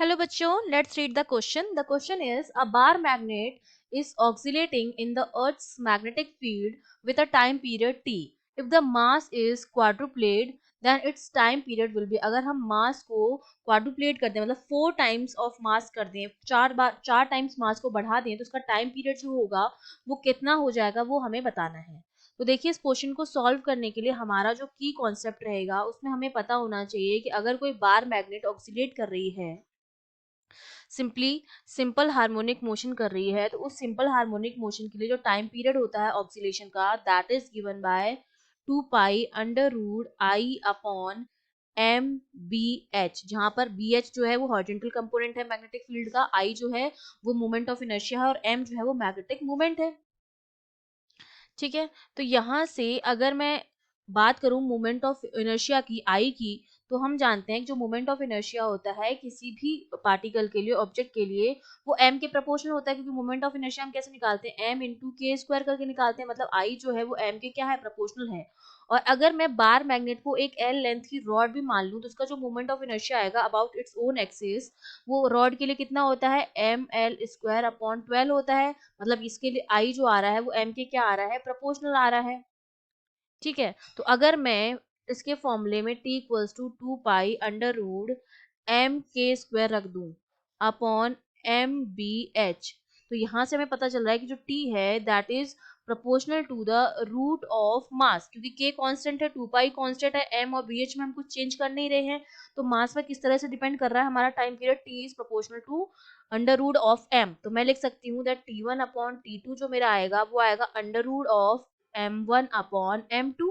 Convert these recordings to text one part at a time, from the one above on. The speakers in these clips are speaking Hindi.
Hello bachcho, let's read the question. The question is, a bar magnet is oscillating in the Earth's magnetic field with a time period t. If the mass is quadrupled, then its time period will be, अगर हम मास को क्वाड्रुप्लेट कर दें, मतलब 4 टाइम्स ऑफ मास कर दें, 4 टाइम्स मास को बढ़ा दें, तो उसका टाइम पीरियड जो होगा वो कितना हो जाएगा, वो हमें बताना है। तो देखिए, इस क्वेश्चन को सॉल्व करने के लिए हमारा जो की कॉन्सेप्ट रहेगा उसमें हमें पता होना चाहिए कि अगर कोई बार मैग्नेट ऑक्सीलेट कर रही है, सिंपल हार्मोनिक मोशन कर रही है, तो उस सिंपल हार्मोनिक मोशन के लिए जो टाइम पीरियड होता है ऑक्सीलेशन का, that is given by 2 pi under root I upon MBH, जहां पर BH जो है वो हॉरिजॉन्टल कंपोनेंट है मैग्नेटिक फील्ड का, I जो है वो मोमेंट ऑफ इनर्शिया है और M जो है वो मैग्नेटिक मोमेंट है। ठीक है, तो यहाँ से अगर मैं बात करूं मोमेंट ऑफ इनर्शिया की, आई की, तो हम जानते हैं कि जो मोमेंट ऑफ इनर्शिया होता है किसी भी पार्टिकल के लिए, ऑब्जेक्ट के लिए, वो m के प्रोपोर्शनल होता है, क्योंकि मोमेंट ऑफ इनर्शिया हम कैसे निकालते हैं, m इंटू के स्क्वायर करके निकालते हैं, मतलब आई जो है वो m के क्या है, प्रोपोर्शनल है। और अगर मैं बार मैग्नेट को एक l लेंथ की रॉड भी मान लूं, तो उसका जो मोमेंट ऑफ इनर्शिया आएगा अबाउट इट्स ओन एक्सिस, वो रॉड के लिए कितना होता है, ml² अपॉन 12 होता है। मतलब इसके लिए आई जो आ रहा है वो m के क्या आ रहा है, प्रोपोर्शनल आ रहा है। ठीक है, तो अगर मैं इसके फॉर्मूले में t equals to 2 pi under root m के स्क्वायर रख दूं अपॉन MBH, तो यहाँ से हमें पता चल रहा है कि जो t है that is proportional to the root of mass, क्योंकि k कांस्टेंट है, 2 पाई कांस्टेंट है, m और BH में हम कुछ चेंज कर नहीं रहे हैं, तो मास पर किस तरह से डिपेंड कर रहा है हमारा time period, t is proportional to under root of m। तो मैं लिख सकती हूँ दैट t1 अपॉन t2 जो मेरा आएगा वो आएगा under root of m1 upon m2।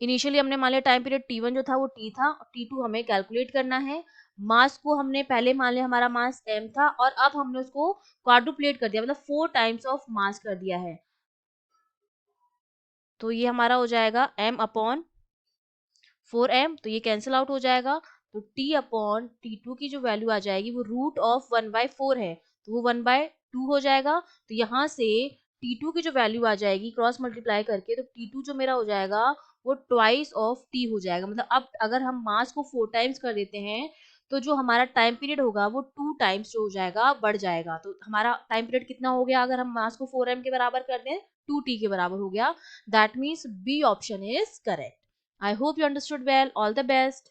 Initially हमने मान लिया टाइम पीरियड t1 जो था वो t था, और t2 हमें कैलकुलेट करना है। मास को हमने पहले मान लिया हमारा मास m था, और अब हमने उसको क्वाड्रुप्लेट कर दिया, मतलब 4 टाइम्स ऑफ मास कर दिया है। तो ये हमारा हो जाएगा m अपॉन 4m, तो ये कैंसिल आउट हो जाएगा। तो t अपॉन t2 की जो वैल्यू आ जाएगी वो रूट ऑफ 1/4 है, तो वो 1/2 हो जाएगा। तो यहाँ से t2 की जो वैल्यू आ जाएगी क्रॉस मल्टीप्लाई करके, तो t2 जो मेरा हो जाएगा वो ट्वाइस ऑफ t हो जाएगा। मतलब अब अगर हम मास को 4 टाइम्स कर देते हैं, तो जो हमारा टाइम पीरियड होगा वो 2 टाइम्स जो हो जाएगा, बढ़ जाएगा। तो हमारा टाइम पीरियड कितना हो गया, अगर हम मास को 4m के बराबर कर दें, 2t के बराबर हो गया। That means B option is correct. I hope you understood well. All the best.